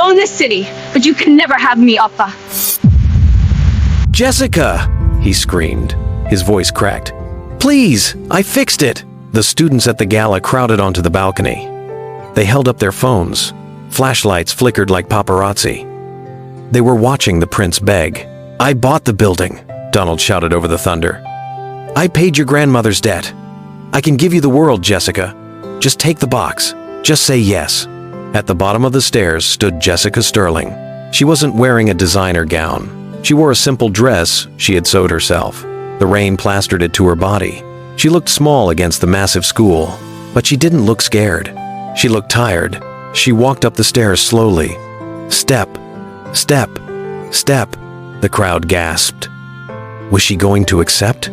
own this city, but you can never have me, Oppa. Jessica! He screamed. His voice cracked. Please, I fixed it! The students at the gala crowded onto the balcony. They held up their phones. Flashlights flickered like paparazzi. They were watching the prince beg. I bought the building, Donald shouted over the thunder. I paid your grandmother's debt. I can give you the world, Jessica. Just take the box. Just say yes. At the bottom of the stairs stood Jessica Sterling. She wasn't wearing a designer gown. She wore a simple dress she had sewed herself. The rain plastered it to her body. She looked small against the massive school, but she didn't look scared. She looked tired. She walked up the stairs slowly. Step, step, step, the crowd gasped. Was she going to accept?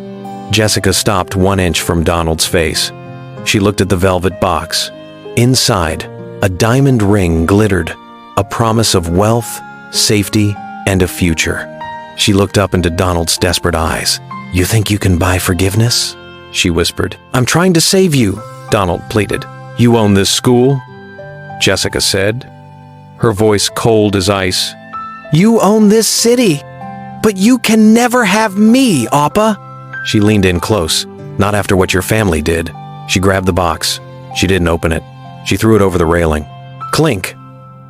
Jessica stopped 1 inch from Donald's face. She looked at the velvet box. Inside, a diamond ring glittered, a promise of wealth, safety, and a future. She looked up into Donald's desperate eyes. You think you can buy forgiveness? She whispered. I'm trying to save you, Donald pleaded. You own this school? Jessica said, her voice cold as ice. You own this city, but you can never have me, Oppa. She leaned in close. Not after what your family did. She grabbed the box. She didn't open it. She threw it over the railing. Clink.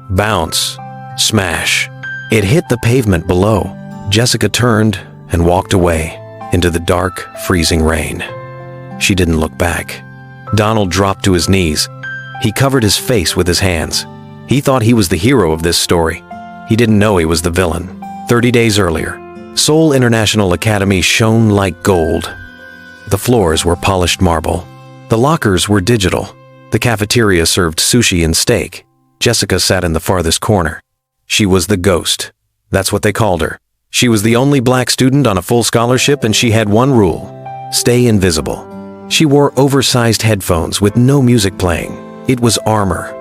Bounce. Smash. It hit the pavement below. Jessica turned and walked away into the dark, freezing rain. She didn't look back. Donald dropped to his knees. He covered his face with his hands. He thought he was the hero of this story. He didn't know he was the villain. 30 days earlier, Seoul International Academy shone like gold. The floors were polished marble. The lockers were digital. The cafeteria served sushi and steak. Jessica sat in the farthest corner. She was the ghost. That's what they called her. She was the only black student on a full scholarship, and she had one rule: stay invisible. She wore oversized headphones with no music playing. It was armor.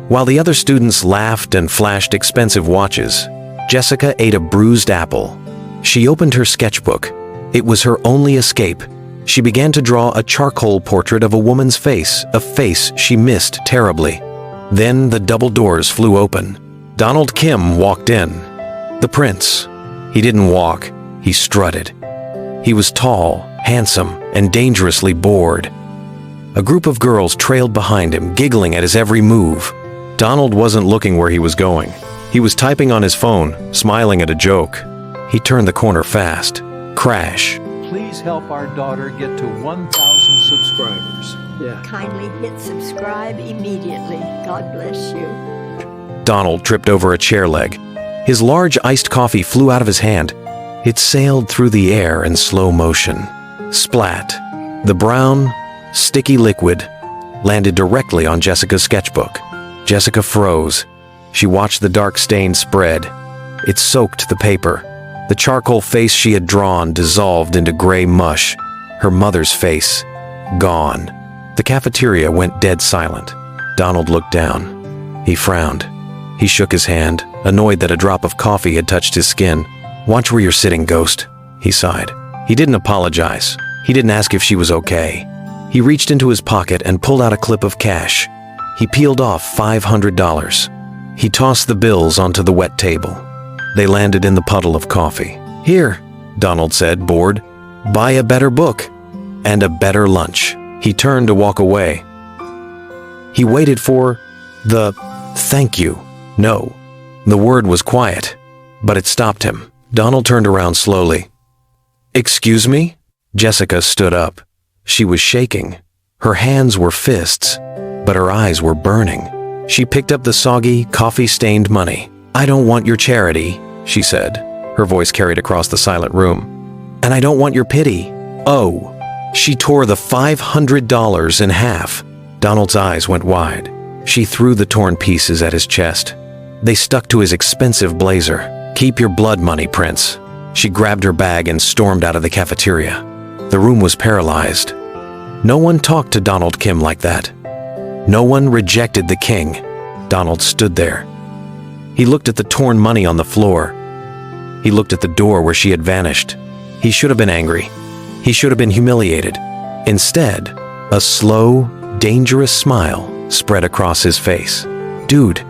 While the other students laughed and flashed expensive watches, Jessica ate a bruised apple. She opened her sketchbook. It was her only escape. She began to draw a charcoal portrait of a woman's face, a face she missed terribly. Then the double doors flew open. Donald Kim walked in. The prince. He didn't walk, he strutted. He was tall, handsome, and dangerously bored. A group of girls trailed behind him, giggling at his every move. Donald wasn't looking where he was going. He was typing on his phone, smiling at a joke. He turned the corner fast. Crash. Please help our daughter get to 1,000 subscribers. Kindly hit subscribe immediately. God bless you. Donald tripped over a chair leg. His large iced coffee flew out of his hand. It sailed through the air in slow motion. Splat. The brown, sticky liquid landed directly on Jessica's sketchbook. Jessica froze. She watched the dark stain spread. It soaked the paper. The charcoal face she had drawn dissolved into gray mush. Her mother's face, gone. The cafeteria went dead silent. Donald looked down. He frowned. He shook his hand, annoyed that a drop of coffee had touched his skin. Watch where you're sitting, ghost, he sighed. He didn't apologize. He didn't ask if she was okay. He reached into his pocket and pulled out a clip of cash. He peeled off $500. He tossed the bills onto the wet table. They landed in the puddle of coffee. Here, Donald said, bored. Buy a better book and a better lunch. He turned to walk away. He waited for the thank you. No. The word was quiet, but it stopped him. Donald turned around slowly. Excuse me? Jessica stood up. She was shaking. Her hands were fists, but her eyes were burning. She picked up the soggy, coffee-stained money. I don't want your charity, she said. Her voice carried across the silent room. And I don't want your pity. Oh. She tore the $500 in half. Donald's eyes went wide. She threw the torn pieces at his chest. They stuck to his expensive blazer. Keep your blood money, Prince. She grabbed her bag and stormed out of the cafeteria. The room was paralyzed. No one talked to Donald Kim like that. No one rejected the king. Donald stood there. He looked at the torn money on the floor. He looked at the door where she had vanished. He should have been angry. He should have been humiliated. Instead, a slow, dangerous smile spread across his face. Dude,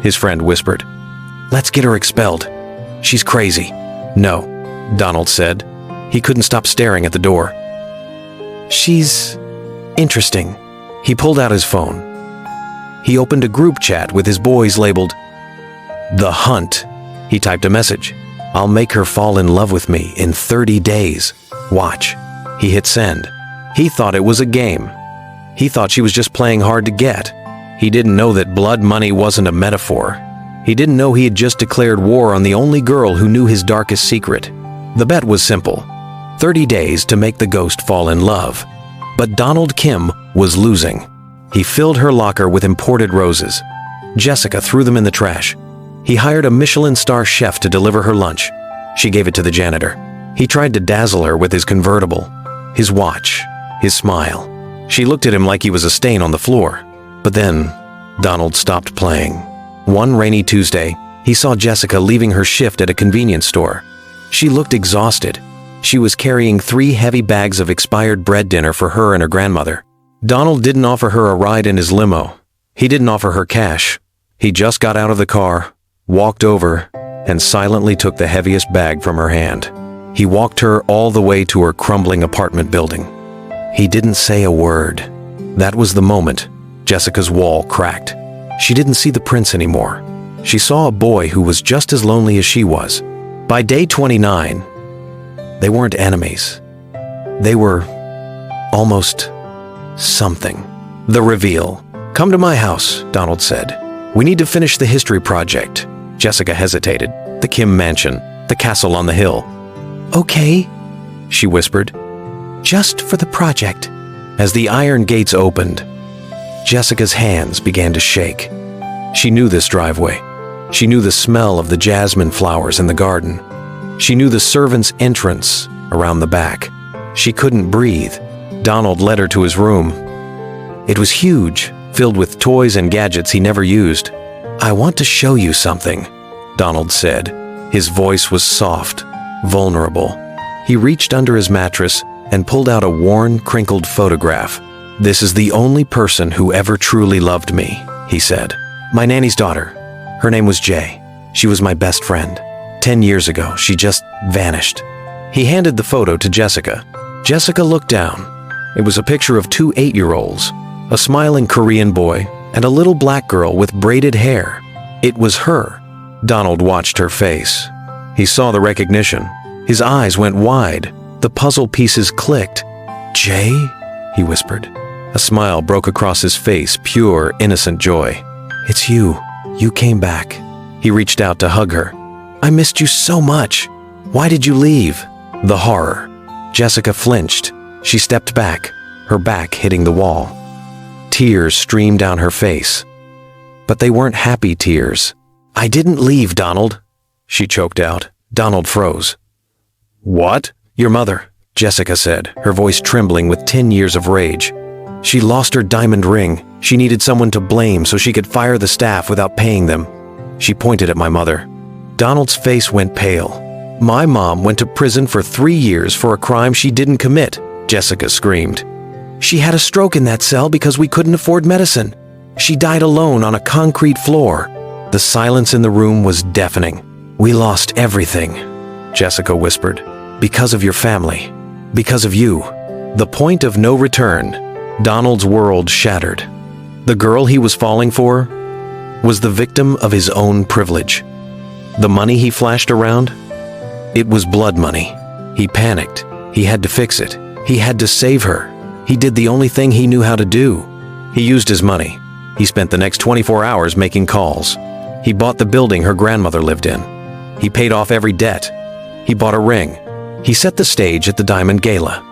his friend whispered. Let's get her expelled. She's crazy. No, Donald said. He couldn't stop staring at the door. She's interesting. He pulled out his phone. He opened a group chat with his boys labeled The Hunt. He typed a message. I'll make her fall in love with me in 30 days. Watch. He hit send. He thought it was a game. He thought she was just playing hard to get. He didn't know that blood money wasn't a metaphor. He didn't know he had just declared war on the only girl who knew his darkest secret. The bet was simple. 30 days to make the ghost fall in love. But Donald Kim was losing. He filled her locker with imported roses. Jessica threw them in the trash. He hired a Michelin star chef to deliver her lunch. She gave it to the janitor. He tried to dazzle her with his convertible, his watch, his smile. She looked at him like he was a stain on the floor. But then, Donald stopped playing. One rainy Tuesday, he saw Jessica leaving her shift at a convenience store. She looked exhausted. She was carrying 3 heavy bags of expired bread dinner for her and her grandmother. Donald didn't offer her a ride in his limo. He didn't offer her cash. He just got out of the car, walked over, and silently took the heaviest bag from her hand. He walked her all the way to her crumbling apartment building. He didn't say a word. That was the moment Jessica's wall cracked. She didn't see the prince anymore. She saw a boy who was just as lonely as she was. By day 29, they weren't enemies. They were almost something. The reveal. Come to my house, Donald said. We need to finish the history project. Jessica hesitated. The Kim mansion, the castle on the hill. Okay, she whispered. Just for the project. As the iron gates opened, Jessica's hands began to shake. She knew this driveway. She knew the smell of the jasmine flowers in the garden. She knew the servant's entrance around the back. She couldn't breathe. Donald led her to his room. It was huge, filled with toys and gadgets he never used. I want to show you something, Donald said. His voice was soft, vulnerable. He reached under his mattress and pulled out a worn, crinkled photograph. This is the only person who ever truly loved me, he said. My nanny's daughter. Her name was Jay. She was my best friend. 10 years ago, she just vanished. He handed the photo to Jessica. Jessica looked down. It was a picture of 2 8-year-olds, a smiling Korean boy and a little black girl with braided hair. It was her. Donald watched her face. He saw the recognition. His eyes went wide. The puzzle pieces clicked. Jay? He whispered. A smile broke across his face, pure, innocent joy. It's you. You came back. He reached out to hug her. I missed you so much. Why did you leave? The horror. Jessica flinched. She stepped back, her back hitting the wall. Tears streamed down her face. But they weren't happy tears. I didn't leave, Donald, she choked out. Donald froze. What? Your mother, Jessica said, her voice trembling with 10 years of rage. She lost her diamond ring. She needed someone to blame so she could fire the staff without paying them. She pointed at my mother. Donald's face went pale. My mom went to prison for 3 years for a crime she didn't commit, Jessica screamed. She had a stroke in that cell because we couldn't afford medicine. She died alone on a concrete floor. The silence in the room was deafening. We lost everything, Jessica whispered. Because of your family. Because of you. The point of no return. Donald's world shattered. The girl he was falling for was the victim of his own privilege. The money he flashed around? It was blood money. He panicked. He had to fix it. He had to save her. He did the only thing he knew how to do. He used his money. He spent the next 24 hours making calls. He bought the building her grandmother lived in. He paid off every debt. He bought a ring. He set the stage at the Diamond Gala.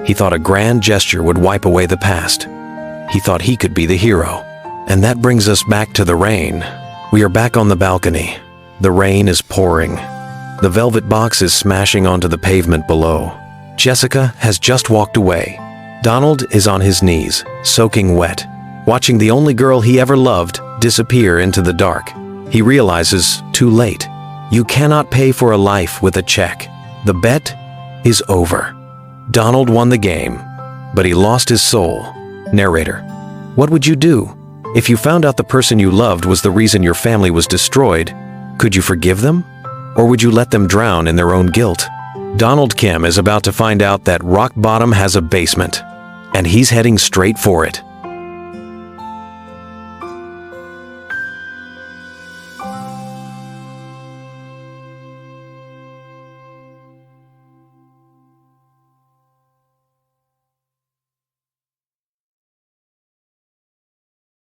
He thought a grand gesture would wipe away the past. He thought he could be the hero. And that brings us back to the rain. We are back on the balcony. The rain is pouring. The velvet box is smashing onto the pavement below. Jessica has just walked away. Donald is on his knees, soaking wet, watching the only girl he ever loved disappear into the dark. He realizes, too late, you cannot pay for a life with a check. The bet is over. Donald won the game, but he lost his soul. Narrator: what would you do? If you found out the person you loved was the reason your family was destroyed, could you forgive them? Or would you let them drown in their own guilt? Donald Kim is about to find out that rock bottom has a basement, and he's heading straight for it.